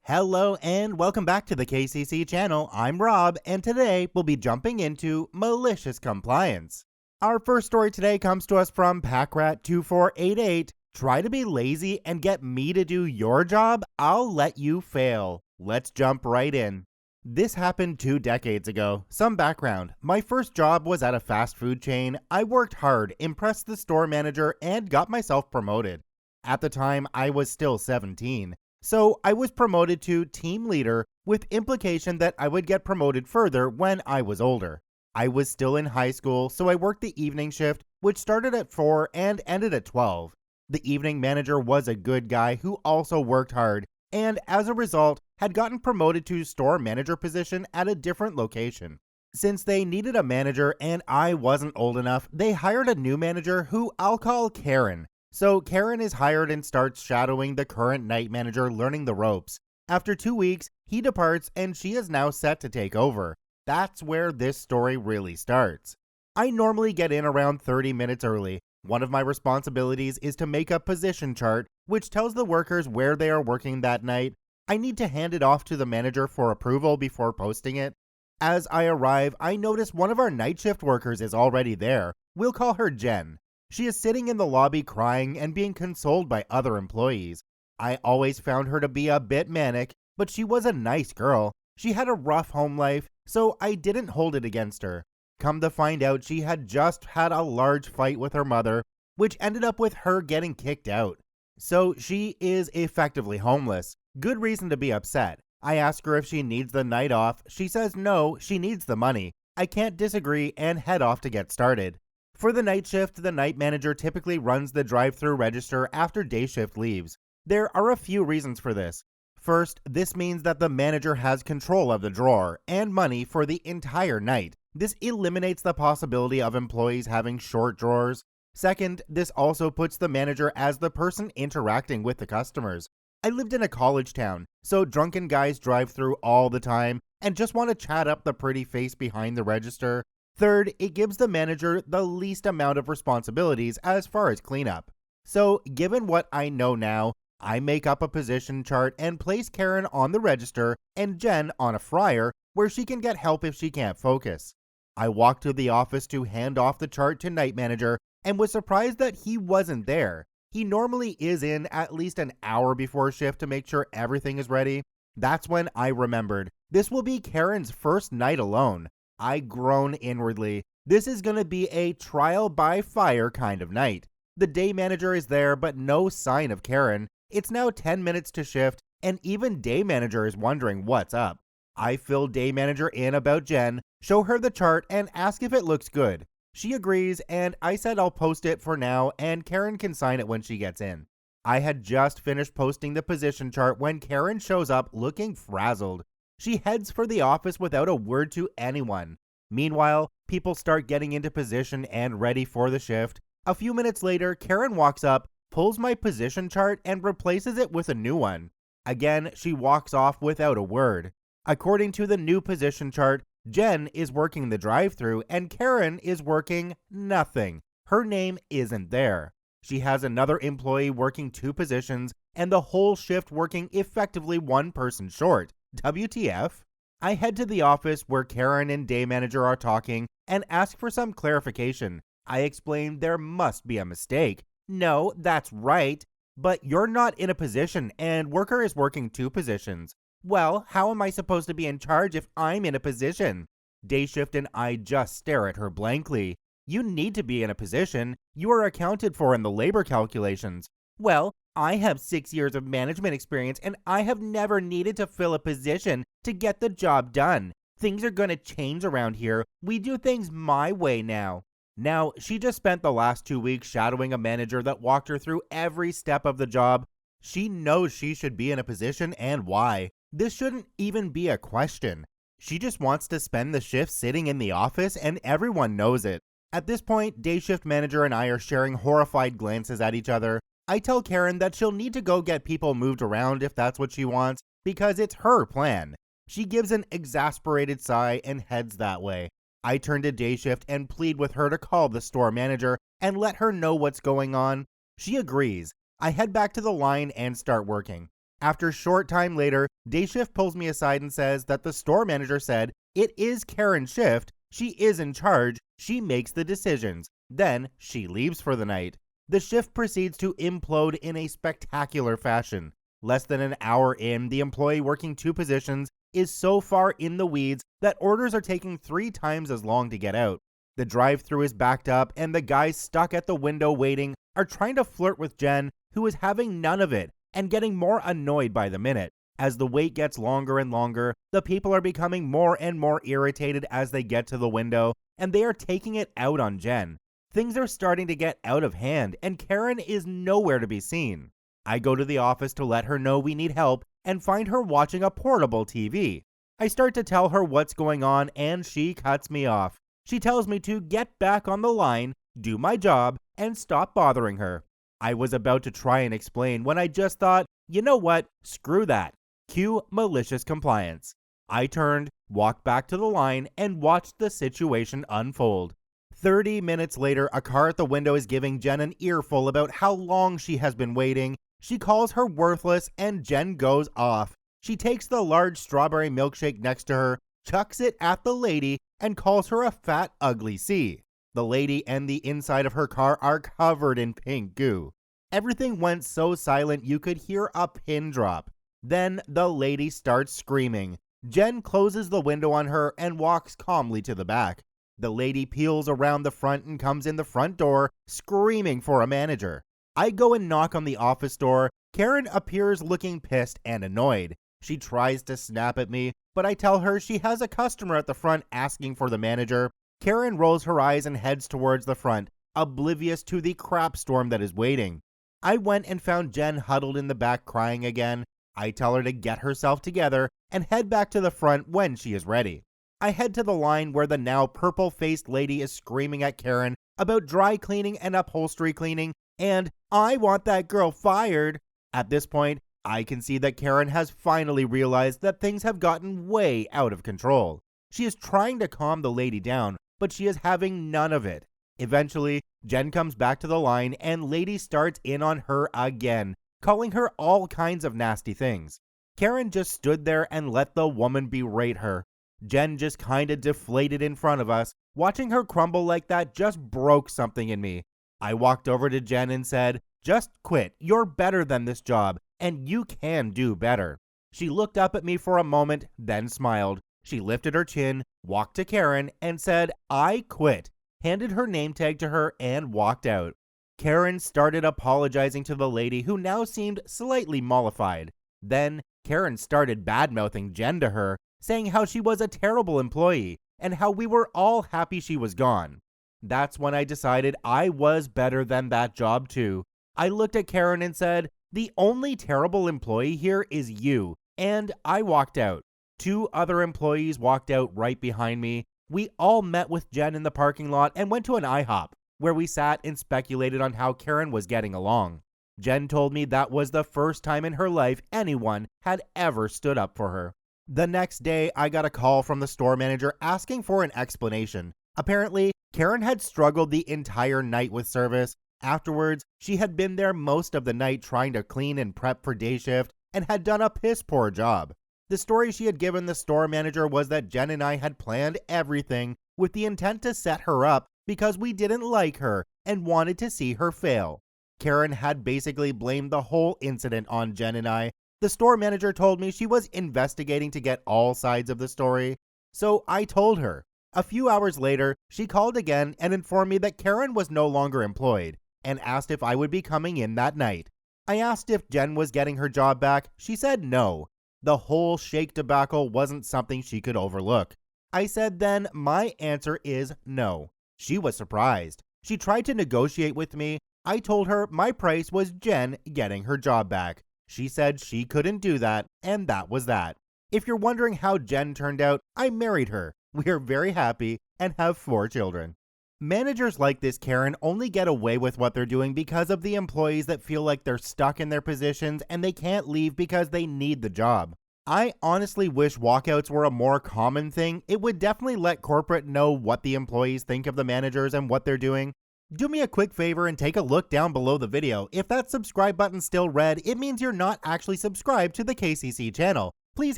Hello and welcome back to the KCC channel. I'm Rob, and today we'll be jumping into Malicious Compliance. Our first story today comes to us from Packrat2488. Try to be lazy and get me to do your job? I'll let you fail. Let's jump right in. This happened 2 decades ago. Some background. My first job was at a fast food chain. I worked hard, impressed the store manager, and got myself promoted. At the time, I was still 17. So I was promoted to team leader with implication that I would get promoted further when I was older. I was still in high school, so I worked the evening shift, which started at 4 and ended at 12. The evening manager was a good guy who also worked hard, and as a result, had gotten promoted to store manager position at a different location. Since they needed a manager and I wasn't old enough, they hired a new manager who I'll call Karen. So Karen is hired and starts shadowing the current night manager, learning the ropes. After 2 weeks, he departs and she is now set to take over. That's where this story really starts. I normally get in around 30 minutes early. One of my responsibilities is to make a position chart, which tells the workers where they are working that night. I need to hand it off to the manager for approval before posting it. As I arrive, I notice one of our night shift workers is already there. We'll call her Jen. She is sitting in the lobby crying and being consoled by other employees. I always found her to be a bit manic, but she was a nice girl. She had a rough home life, so I didn't hold it against her. Come to find out, she had just had a large fight with her mother, which ended up with her getting kicked out. So she is effectively homeless. Good reason to be upset. I ask her if she needs the night off. She says no, she needs the money. I can't disagree and head off to get started. For the night shift, the night manager typically runs the drive-thru register after day shift leaves. There are a few reasons for this. First, this means that the manager has control of the drawer and money for the entire night. This eliminates the possibility of employees having short drawers. Second, this also puts the manager as the person interacting with the customers. I lived in a college town, so drunken guys drive through all the time and just want to chat up the pretty face behind the register. Third, it gives the manager the least amount of responsibilities as far as cleanup. So, given what I know now, I make up a position chart and place Karen on the register and Jen on a fryer where she can get help if she can't focus. I walked to the office to hand off the chart to night manager and was surprised that he wasn't there. He normally is in at least an hour before shift to make sure everything is ready. That's when I remembered this will be Karen's first night alone. I groan inwardly. This is going to be a trial by fire kind of night. The day manager is there, but no sign of Karen. It's now 10 minutes to shift, and even day manager is wondering what's up. I fill day manager in about Jen, show her the chart, and ask if it looks good. She agrees, and I said I'll post it for now, and Karen can sign it when she gets in. I had just finished posting the position chart when Karen shows up looking frazzled. She heads for the office without a word to anyone. Meanwhile, people start getting into position and ready for the shift. A few minutes later, Karen walks up, pulls my position chart, and replaces it with a new one. Again, she walks off without a word. According to the new position chart, Jen is working the drive-thru and Karen is working nothing. Her name isn't there. She has another employee working 2 positions and the whole shift working effectively 1 person short. WTF? I head to the office where Karen and day manager are talking and ask for some clarification. I explain there must be a mistake. No, that's right. But you're not in a position and worker is working 2 positions. Well, how am I supposed to be in charge if I'm in a position? Day shift and I just stare at her blankly. You need to be in a position. You are accounted for in the labor calculations. Well, I have 6 years of management experience and I have never needed to fill a position to get the job done. Things are going to change around here. We do things my way now. Now, she just spent the last 2 weeks shadowing a manager that walked her through every step of the job. She knows she should be in a position and why. This shouldn't even be a question. She just wants to spend the shift sitting in the office and everyone knows it. At this point, day shift manager and I are sharing horrified glances at each other. I tell Karen that she'll need to go get people moved around if that's what she wants, because it's her plan. She gives an exasperated sigh and heads that way. I turn to day shift and plead with her to call the store manager and let her know what's going on. She agrees. I head back to the line and start working. After a short time later, day shift pulls me aside and says that the store manager said it is Karen's shift, she is in charge, she makes the decisions. Then she leaves for the night. The shift proceeds to implode in a spectacular fashion. Less than an hour in, the employee working 2 positions is so far in the weeds that orders are taking 3 times as long to get out. The drive-thru is backed up, and the guys stuck at the window waiting are trying to flirt with Jen, who is having none of it and getting more annoyed by the minute. As the wait gets longer and longer, the people are becoming more and more irritated as they get to the window, and they are taking it out on Jen. Things are starting to get out of hand, and Karen is nowhere to be seen. I go to the office to let her know we need help and find her watching a portable TV. I start to tell her what's going on, and she cuts me off. She tells me to get back on the line, do my job, and stop bothering her. I was about to try and explain when I just thought, you know what, screw that. Cue malicious compliance. I turned, walked back to the line, and watched the situation unfold. 30 minutes later, a car at the window is giving Jen an earful about how long she has been waiting. She calls her worthless, and Jen goes off. She takes the large strawberry milkshake next to her, chucks it at the lady, and calls her a fat, ugly C. The lady and the inside of her car are covered in pink goo. Everything went so silent you could hear a pin drop. Then the lady starts screaming. Jen closes the window on her and walks calmly to the back. The lady peels around the front and comes in the front door, screaming for a manager. I go and knock on the office door. Karen appears looking pissed and annoyed. She tries to snap at me, but I tell her she has a customer at the front asking for the manager. Karen rolls her eyes and heads towards the front, oblivious to the crap storm that is waiting. I went and found Jen huddled in the back crying again. I tell her to get herself together and head back to the front when she is ready. I head to the line where the now purple-faced lady is screaming at Karen about dry cleaning and upholstery cleaning, and I want that girl fired. At this point, I can see that Karen has finally realized that things have gotten way out of control. She is trying to calm the lady down, but she is having none of it. Eventually, Jen comes back to the line and lady starts in on her again, calling her all kinds of nasty things. Karen just stood there and let the woman berate her. Jen just kinda deflated in front of us. Watching her crumble like that just broke something in me. I walked over to Jen and said, "Just quit. You're better than this job, and you can do better." She looked up at me for a moment, then smiled. She lifted her chin, walked to Karen, and said, "I quit," handed her name tag to her, and walked out. Karen started apologizing to the lady, who now seemed slightly mollified. Then Karen started bad-mouthing Jen to her, saying how she was a terrible employee and how we were all happy she was gone. That's when I decided I was better than that job too. I looked at Karen and said, "The only terrible employee here is you," and I walked out. 2 other employees walked out right behind me. We all met with Jen in the parking lot and went to an IHOP, where we sat and speculated on how Karen was getting along. Jen told me that was the first time in her life anyone had ever stood up for her. The next day, I got a call from the store manager asking for an explanation. Apparently, Karen had struggled the entire night with service. Afterwards, she had been there most of the night trying to clean and prep for day shift and had done a piss-poor job. The story she had given the store manager was that Jen and I had planned everything with the intent to set her up because we didn't like her and wanted to see her fail. Karen had basically blamed the whole incident on Jen and I. The store manager told me she was investigating to get all sides of the story, so I told her. A few hours later, she called again and informed me that Karen was no longer employed and asked if I would be coming in that night. I asked if Jen was getting her job back. She said no. The whole shake debacle wasn't something she could overlook. I said then my answer is no. She was surprised. She tried to negotiate with me. I told her my price was Jen getting her job back. She said she couldn't do that, and that was that. If you're wondering how Jen turned out, I married her. We are very happy and have 4 children. Managers like this Karen only get away with what they're doing because of the employees that feel like they're stuck in their positions and they can't leave because they need the job. I honestly wish walkouts were a more common thing. It would definitely let corporate know what the employees think of the managers and what they're doing. Do me a quick favor and take a look down below the video. If that subscribe button's still red, it means you're not actually subscribed to the KCC channel. Please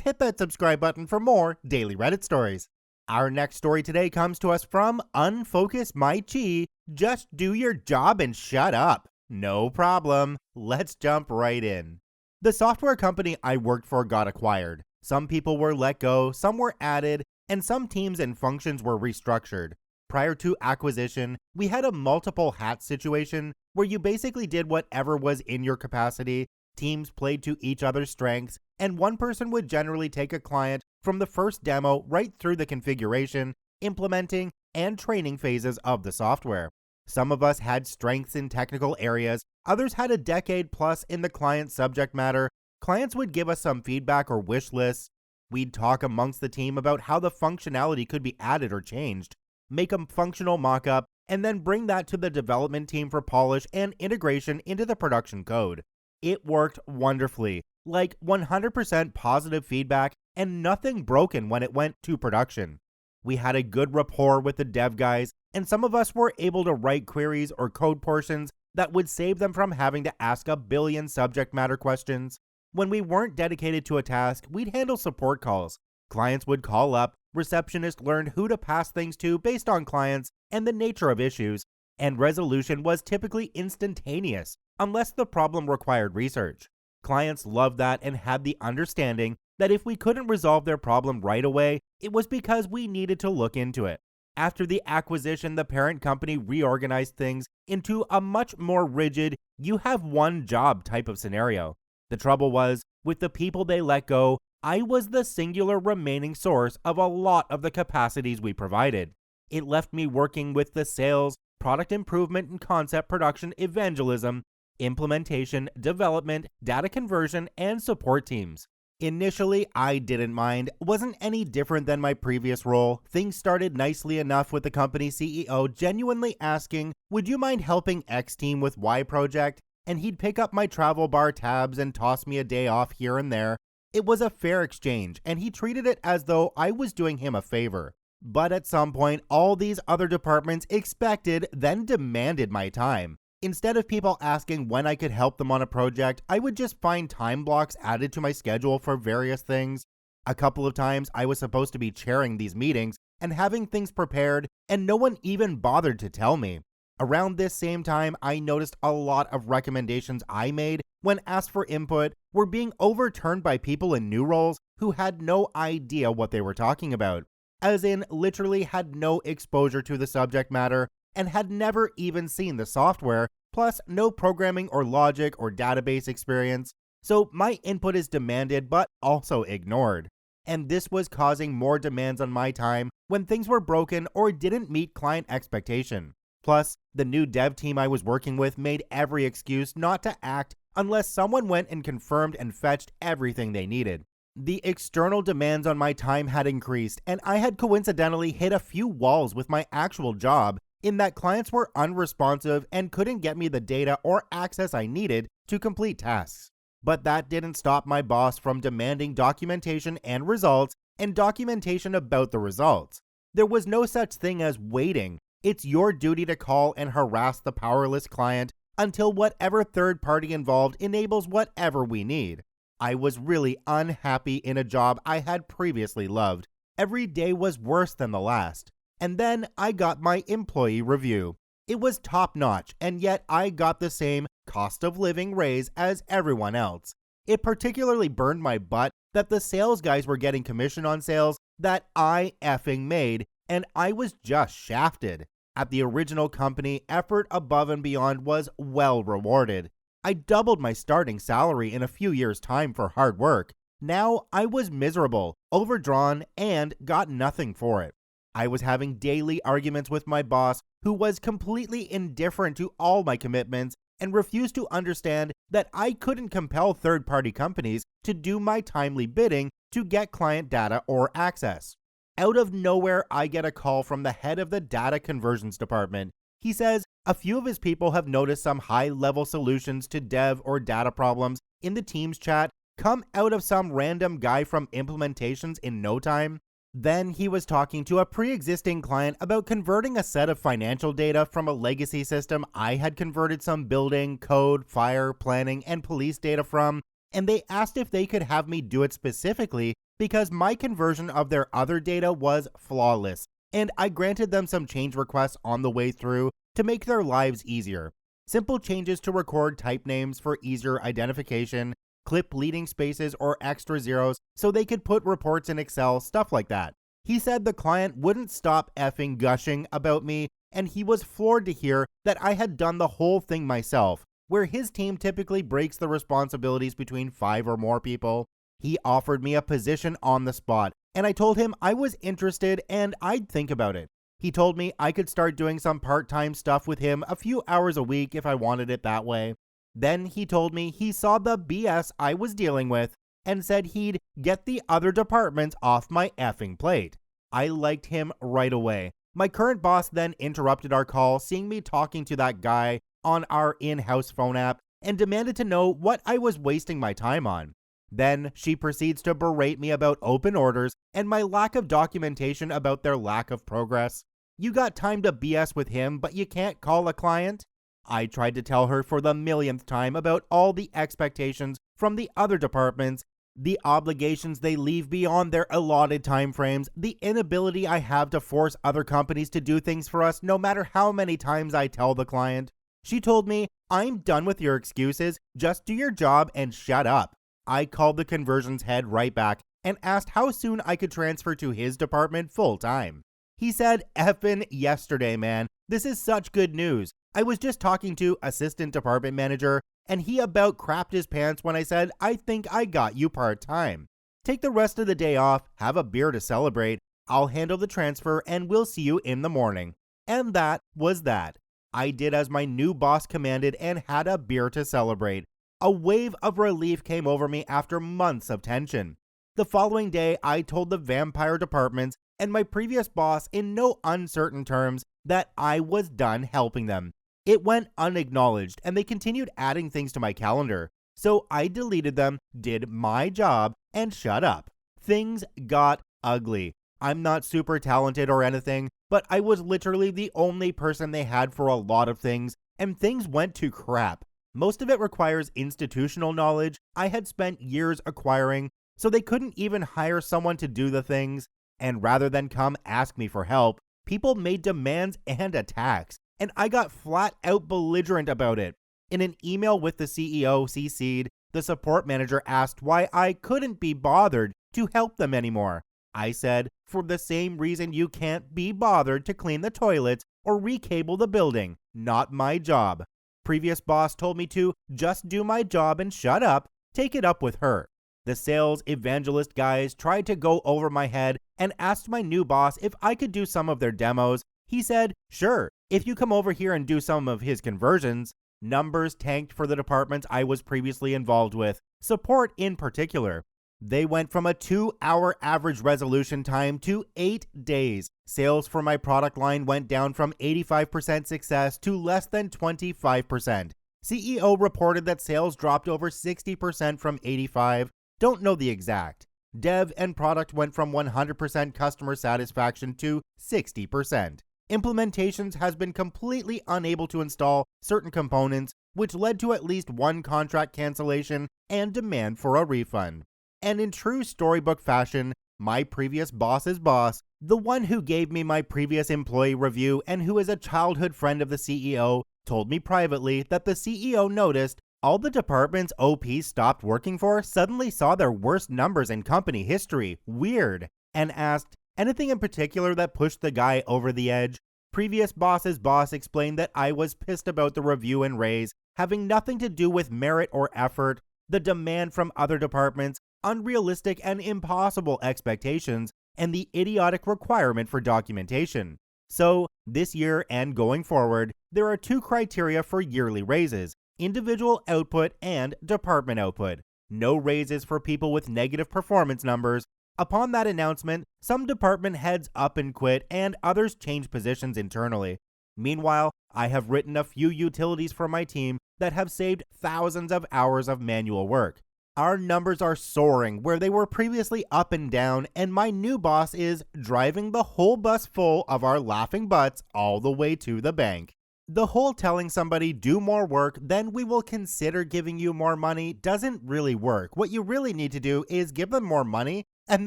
hit that subscribe button for more daily Reddit stories. Our next story today comes to us from Unfocus My Chi. Just do your job and shut up. No problem. Let's jump right in. The software company I worked for got acquired. Some people were let go, some were added, and some teams and functions were restructured. Prior to acquisition, we had a multiple hat situation where you basically did whatever was in your capacity, teams played to each other's strengths, and one person would generally take a client from the first demo right through the configuration, implementing, and training phases of the software. Some of us had strengths in technical areas, others had a decade plus in the client subject matter. Clients would give us some feedback or wish lists. We'd talk amongst the team about how the functionality could be added or changed, make a functional mock-up, and then bring that to the development team for polish and integration into the production code. It worked wonderfully, like 100% positive feedback and nothing broken when it went to production. We had a good rapport with the dev guys, and some of us were able to write queries or code portions that would save them from having to ask a billion subject matter questions. When we weren't dedicated to a task, we'd handle support calls. Clients would call up, receptionists learned who to pass things to based on clients and the nature of issues, and resolution was typically instantaneous, unless the problem required research. Clients loved that and had the understanding that if we couldn't resolve their problem right away, it was because we needed to look into it. After the acquisition, the parent company reorganized things into a much more rigid, you have one job type of scenario. The trouble was, with the people they let go, I was the singular remaining source of a lot of the capacities we provided. It left me working with the sales, product improvement and concept production evangelism, implementation, development, data conversion, and support teams. Initially, I didn't mind, wasn't any different than my previous role. Things started nicely enough with the company CEO genuinely asking, would you mind helping X team with Y project? And he'd pick up my travel bar tabs and toss me a day off here and there. It was a fair exchange, and he treated it as though I was doing him a favor. But at some point, all these other departments expected, then demanded my time. Instead of people asking when I could help them on a project, I would just find time blocks added to my schedule for various things. A couple of times, I was supposed to be chairing these meetings and having things prepared, and no one even bothered to tell me. Around this same time, I noticed a lot of recommendations I made when asked for input were being overturned by people in new roles who had no idea what they were talking about, as in literally had no exposure to the subject matter and had never even seen the software, plus no programming or logic or database experience. So my input is demanded but also ignored. And this was causing more demands on my time when things were broken or didn't meet client expectation. Plus, the new dev team I was working with made every excuse not to act unless someone went and confirmed and fetched everything they needed. The external demands on my time had increased, and I had coincidentally hit a few walls with my actual job in that clients were unresponsive and couldn't get me the data or access I needed to complete tasks. But that didn't stop my boss from demanding documentation and results, and documentation about the results. There was no such thing as waiting. It's your duty to call and harass the powerless client until whatever third party involved enables whatever we need. I was really unhappy in a job I had previously loved. Every day was worse than the last. And then I got my employee review. It was top notch, and yet I got the same cost of living raise as everyone else. It particularly burned my butt that the sales guys were getting commission on sales that I effing made, and I was just shafted. At the original company, effort above and beyond was well rewarded. I doubled my starting salary in a few years' time for hard work. Now I was miserable, overdrawn, and got nothing for it. I was having daily arguments with my boss, who was completely indifferent to all my commitments and refused to understand that I couldn't compel third-party companies to do my timely bidding to get client data or access. Out of nowhere, I get a call from the head of the data conversions department. He says a few of his people have noticed some high-level solutions to dev or data problems in the Teams chat come out of some random guy from implementations in no time. Then he was talking to a pre-existing client about converting a set of financial data from a legacy system I had converted some building, code, fire, planning, and police data from, and they asked if they could have me do it specifically because my conversion of their other data was flawless, and I granted them some change requests on the way through to make their lives easier. Simple changes to record type names for easier identification, clip leading spaces or extra zeros so they could put reports in Excel, stuff like that. He said the client wouldn't stop effing gushing about me, and he was floored to hear that I had done the whole thing myself, where his team typically breaks the responsibilities between 5 or more people. He offered me a position on the spot, and I told him I was interested and I'd think about it. He told me I could start doing some part-time stuff with him a few hours a week if I wanted it that way. Then he told me he saw the BS I was dealing with and said he'd get the other departments off my effing plate. I liked him right away. My current boss then interrupted our call, seeing me talking to that guy on our in-house phone app, and demanded to know what I was wasting my time on. Then she proceeds to berate me about open orders and my lack of documentation about their lack of progress. You got time to BS with him, but you can't call a client? I tried to tell her for the millionth time about all the expectations from the other departments, the obligations they leave beyond their allotted timeframes, the inability I have to force other companies to do things for us no matter how many times I tell the client. She told me, I'm done with your excuses, just do your job and shut up. I called the conversions head right back and asked how soon I could transfer to his department full time. He said, effin' yesterday, man. This is such good news. I was just talking to assistant department manager and he about crapped his pants when I said, I think I got you part-time. Take the rest of the day off, have a beer to celebrate. I'll handle the transfer and we'll see you in the morning. And that was that. I did as my new boss commanded and had a beer to celebrate. A wave of relief came over me after months of tension. The following day, I told the vampire departments and my previous boss in no uncertain terms that I was done helping them. It went unacknowledged and they continued adding things to my calendar. So I deleted them, did my job, and shut up. Things got ugly. I'm not super talented or anything, but I was literally the only person they had for a lot of things, and things went to crap. Most of it requires institutional knowledge I had spent years acquiring, so they couldn't even hire someone to do the things. And rather than come ask me for help, people made demands and attacks, and I got flat out belligerent about it. In an email with the CEO CC'd, the support manager asked why I couldn't be bothered to help them anymore. I said, for the same reason you can't be bothered to clean the toilets or recable the building. Not my job. Previous boss told me to just do my job and shut up, take it up with her. The sales evangelist guys tried to go over my head and asked my new boss if I could do some of their demos. He said, sure, if you come over here and do some of his conversions. Numbers tanked for the departments I was previously involved with, support in particular. They went from a 2-hour average resolution time to 8 days. Sales for my product line went down from 85% success to less than 25%. CEO reported that sales dropped over 60% from 85%. Don't know the exact. Dev and product went from 100% customer satisfaction to 60%. Implementations has been completely unable to install certain components, which led to at least one contract cancellation and demand for a refund. And in true storybook fashion, my previous boss's boss, the one who gave me my previous employee review and who is a childhood friend of the CEO, told me privately that the CEO noticed all the departments OP stopped working for suddenly saw their worst numbers in company history. Weird. And asked, anything in particular that pushed the guy over the edge? Previous boss's boss explained that I was pissed about the review and raise, having nothing to do with merit or effort, the demand from other departments, unrealistic and impossible expectations, and the idiotic requirement for documentation. So, this year and going forward, there are 2 criteria for yearly raises: individual output and department output. No raises for people with negative performance numbers. Upon that announcement, some department heads up and quit and others change positions internally. Meanwhile, I have written a few utilities for my team that have saved thousands of hours of manual work. Our numbers are soaring where they were previously up and down, and my new boss is driving the whole bus full of our laughing butts all the way to the bank. The whole telling somebody do more work, then we will consider giving you more money doesn't really work. What you really need to do is give them more money and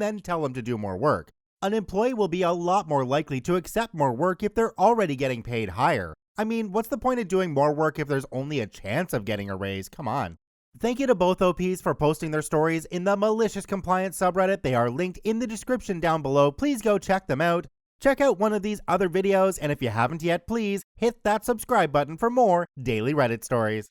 then tell them to do more work. An employee will be a lot more likely to accept more work if they're already getting paid higher. I mean, what's the point of doing more work if there's only a chance of getting a raise? Come on. Thank you to both OPs for posting their stories in the Malicious Compliance subreddit. They are linked in the description down below. Please go check them out. Check out one of these other videos, and if you haven't yet, please hit that subscribe button for more daily Reddit stories.